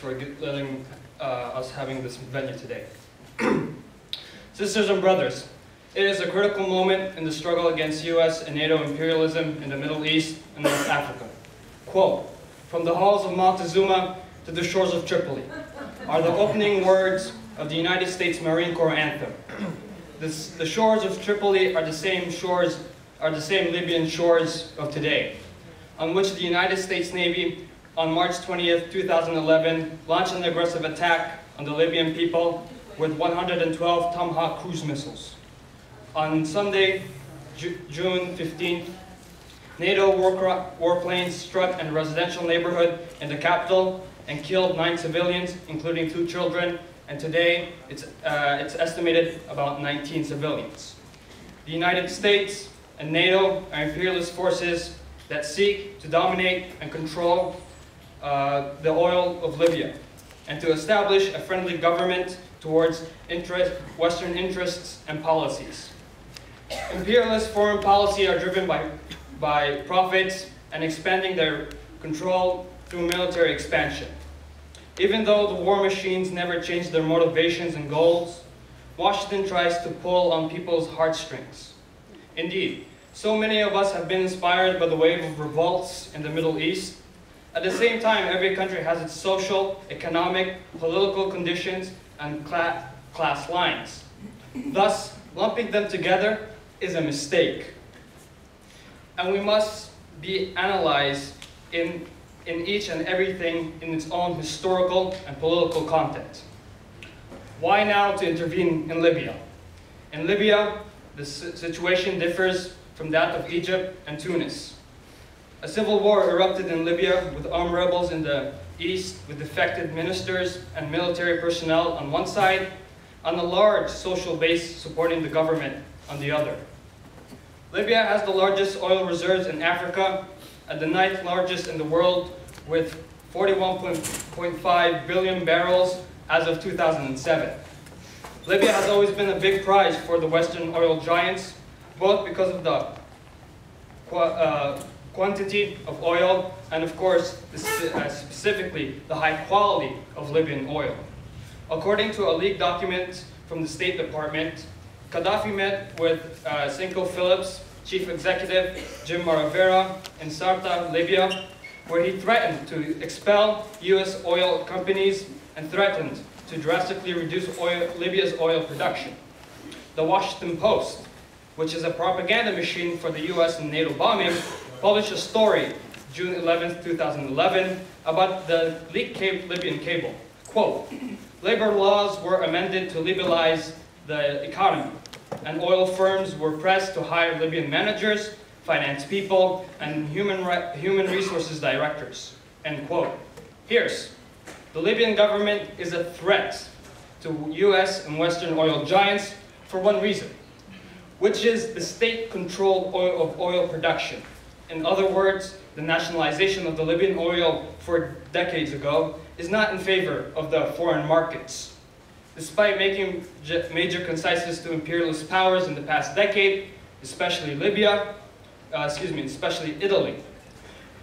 for letting us having this venue today. Sisters and brothers, it is a critical moment in the struggle against U.S. and NATO imperialism in the Middle East and North Africa. Quote, "From the halls of Montezuma to the shores of Tripoli," are the opening words of the United States Marine Corps anthem. The shores of Tripoli are the same Libyan shores of today, on which the United States Navy on March 20th, 2011 launched an aggressive attack on the Libyan people with 112 Tomahawk cruise missiles. On Sunday, June 15th, NATO warplanes struck a residential neighborhood in the capital and killed 9 civilians, including 2 children, and today it's estimated about 19 civilians. The United States and NATO are imperialist forces that seek to dominate and control the oil of Libya and to establish a friendly government towards Western interests and policies. Imperialist foreign policy are driven by profits and expanding their control through military expansion. Even though the war machines never change their motivations and goals, Washington tries to pull on people's heartstrings. Indeed, so many of us have been inspired by the wave of revolts in the Middle East. At the same time, every country has its social, economic, political conditions and class lines. Thus, lumping them together is a mistake. And we must be analyzed in each and everything in its own historical and political content. Why now to intervene in Libya? In Libya, the situation differs from that of Egypt and Tunis. A civil war erupted in Libya with armed rebels in the east, with defected ministers and military personnel on one side, and a large social base supporting the government on the other. Libya has the largest oil reserves in Africa and the 9th largest in the world, with 41.5 billion barrels as of 2007. Libya has always been a big prize for the Western oil giants, both because of the quantity of oil and, of course, specifically the high quality of Libyan oil. According to a leaked document from the State Department, Gaddafi met with Cinco Phillips, Chief Executive Jim Maravera in Sarta, Libya, where he threatened to expel U.S. oil companies and threatened to drastically reduce Libya's oil production. The Washington Post, which is a propaganda machine for the U.S. and NATO bombing, published a story June 11, 2011, about the leaked Libyan cable. Quote, "Labor laws were amended to liberalize the economy, and oil firms were pressed to hire Libyan managers, finance people, and human resources directors." End quote. Here's, the Libyan government is a threat to U.S. and Western oil giants for one reason, which is the state-controlled oil production. In other words, the nationalization of the Libyan oil 4 decades ago is not in favor of the foreign markets. Despite making major concessions to imperialist powers in the past decade, especially especially Italy,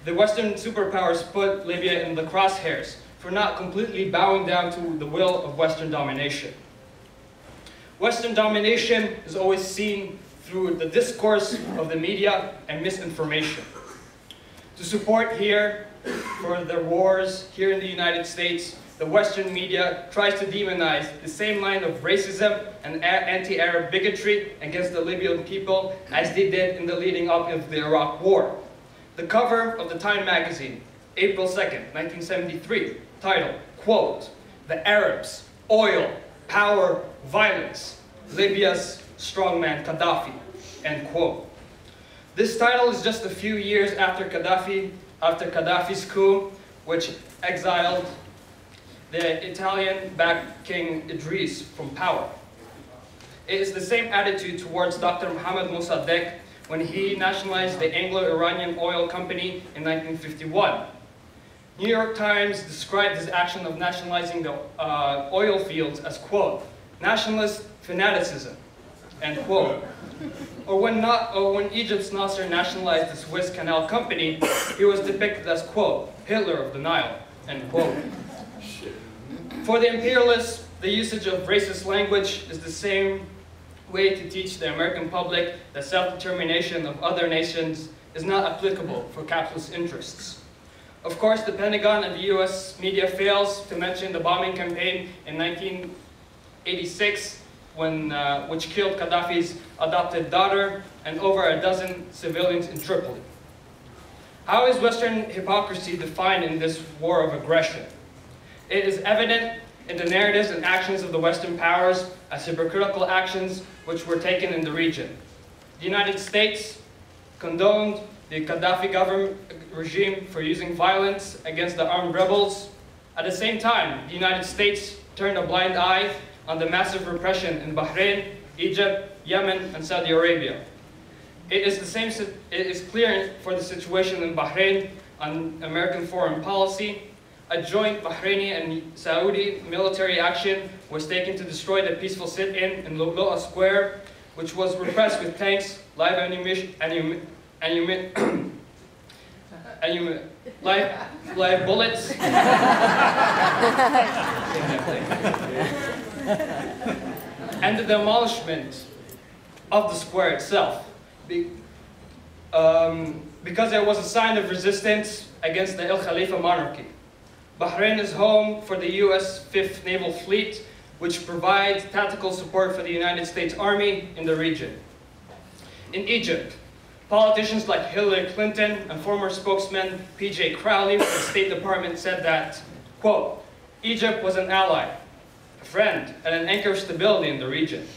the Western superpowers put Libya in the crosshairs for not completely bowing down to the will of Western domination. Western domination is always seen through the discourse of the media and misinformation. To support for their wars here in the United States, the Western media tries to demonize the same line of racism and anti-Arab bigotry against the Libyan people as they did in the leading up of the Iraq War. The cover of the Time magazine, April 2nd, 1973, titled, quote, "The Arabs, Oil, Power, Violence, Libya's Strongman Gaddafi," end quote. This title is just a few years after Gaddafi's coup, which exiled the Italian-backed King Idris from power. It is the same attitude towards Dr. Mohammed Mossadegh when he nationalized the Anglo-Iranian Oil Company in 1951. New York Times described his action of nationalizing the oil fields as, quote, "nationalist fanaticism," end quote. Or when Egypt's Nasser nationalized the Suez Canal Company, he was depicted as, quote, "Hitler of the Nile," end quote. For the imperialists, the usage of racist language is the same way to teach the American public that self-determination of other nations is not applicable for capitalist interests. Of course, the Pentagon and the U.S. media fails to mention the bombing campaign in 1986, which killed Gaddafi's adopted daughter and over a dozen civilians in Tripoli. How is Western hypocrisy defined in this war of aggression? It is evident in the narratives and actions of the Western powers as hypocritical actions which were taken in the region. The United States condoned the Gaddafi regime for using violence against the armed rebels. At the same time, the United States turned a blind eye on the massive repression in Bahrain, Egypt, Yemen, and Saudi Arabia. It is clear for the situation in Bahrain on American foreign policy. A joint Bahraini and Saudi military action was taken to destroy the peaceful sit-in in Lu'lu'a Square, which was repressed with tanks, live bullets, and the demolishment of the square itself, because there was a sign of resistance against the El Khalifa monarchy. Bahrain is home for the U.S. 5th Naval Fleet, which provides tactical support for the United States Army in the region. In Egypt, politicians like Hillary Clinton and former spokesman P.J. Crowley of the State Department said that, quote, Egypt was an ally, a friend, and an anchor of stability in the region.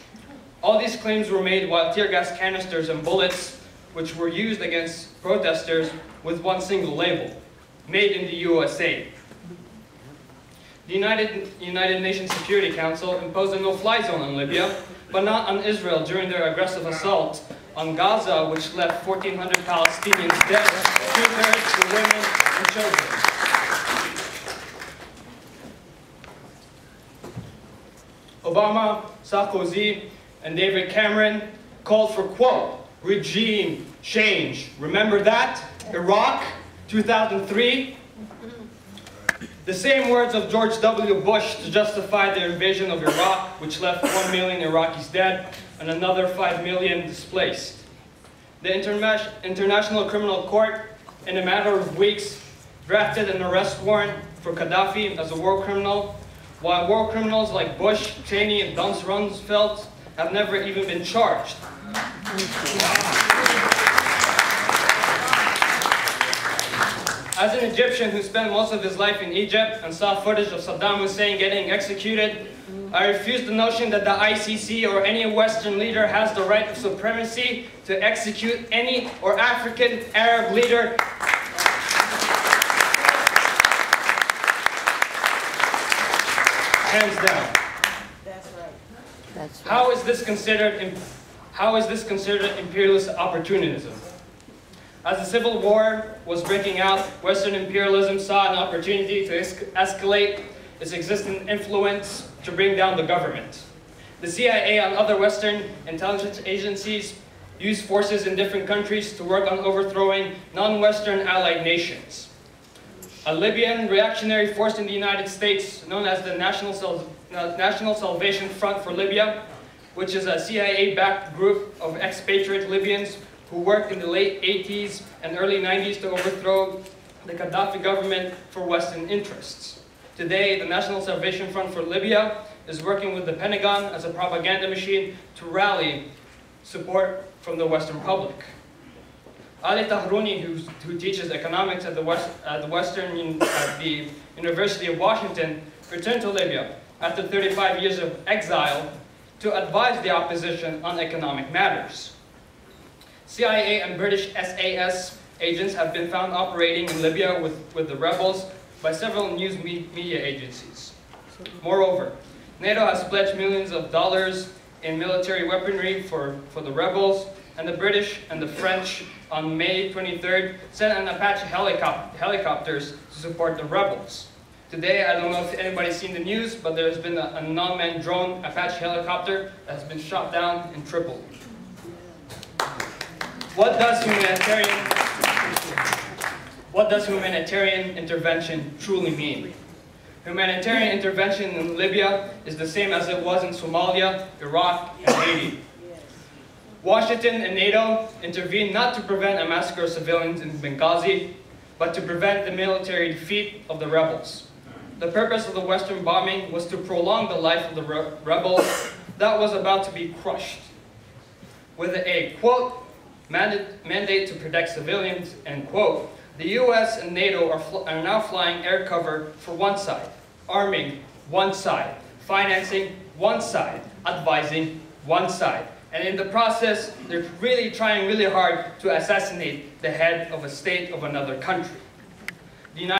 All these claims were made while tear gas canisters and bullets, which were used against protesters with one single label, made in the USA. The United Nations Security Council imposed a no-fly zone on Libya, but not on Israel during their aggressive assault on Gaza, which left 1,400 Palestinians dead, 2/3 were women and children. Obama, Sarkozy, and David Cameron called for, quote, regime change. Remember that? Iraq, 2003? The same words of George W. Bush to justify the invasion of Iraq, which left 1 million Iraqis dead and another 5 million displaced. The International Criminal Court, in a matter of weeks, drafted an arrest warrant for Gaddafi as a war criminal, while war criminals like Bush, Cheney, and Donald Rumsfeld have never even been charged. As an Egyptian who spent most of his life in Egypt and saw footage of Saddam Hussein getting executed, I refuse the notion that the ICC or any Western leader has the right of supremacy to execute any or African Arab leader. Hands down. That's right. That's right. How is this considered imperialist opportunism? As the Civil War was breaking out, Western imperialism saw an opportunity to escalate its existing influence to bring down the government. The CIA and other Western intelligence agencies used forces in different countries to work on overthrowing non-Western allied nations. A Libyan reactionary force in the United States, known as the National Salvation Front for Libya, which is a CIA-backed group of expatriate Libyans who worked in the late 80s and early 90s to overthrow the Gaddafi government for Western interests. Today, the National Salvation Front for Libya is working with the Pentagon as a propaganda machine to rally support from the Western public. Ali Tahrouni, who teaches economics at the University of Washington, returned to Libya after 35 years of exile to advise the opposition on economic matters. CIA and British SAS agents have been found operating in Libya with the rebels by several news media agencies. Moreover, NATO has pledged millions of dollars in military weaponry for the rebels, and the British and the French on May 23rd sent an Apache helicopters to support the rebels. Today, I don't know if anybody's seen the news, but there's been a non-manned drone Apache helicopter that has been shot down in Tripoli. What does humanitarian intervention truly mean? Humanitarian intervention in Libya is the same as it was in Somalia, Iraq, and Haiti. Washington and NATO intervened not to prevent a massacre of civilians in Benghazi, but to prevent the military defeat of the rebels. The purpose of the Western bombing was to prolong the life of the rebels that was about to be crushed. With a, quote, mandate to protect civilians, end quote, the U.S. and NATO are now flying air cover for one side, arming one side, financing one side, advising one side. And in the process, they're really trying really hard to assassinate the head of a state of another country.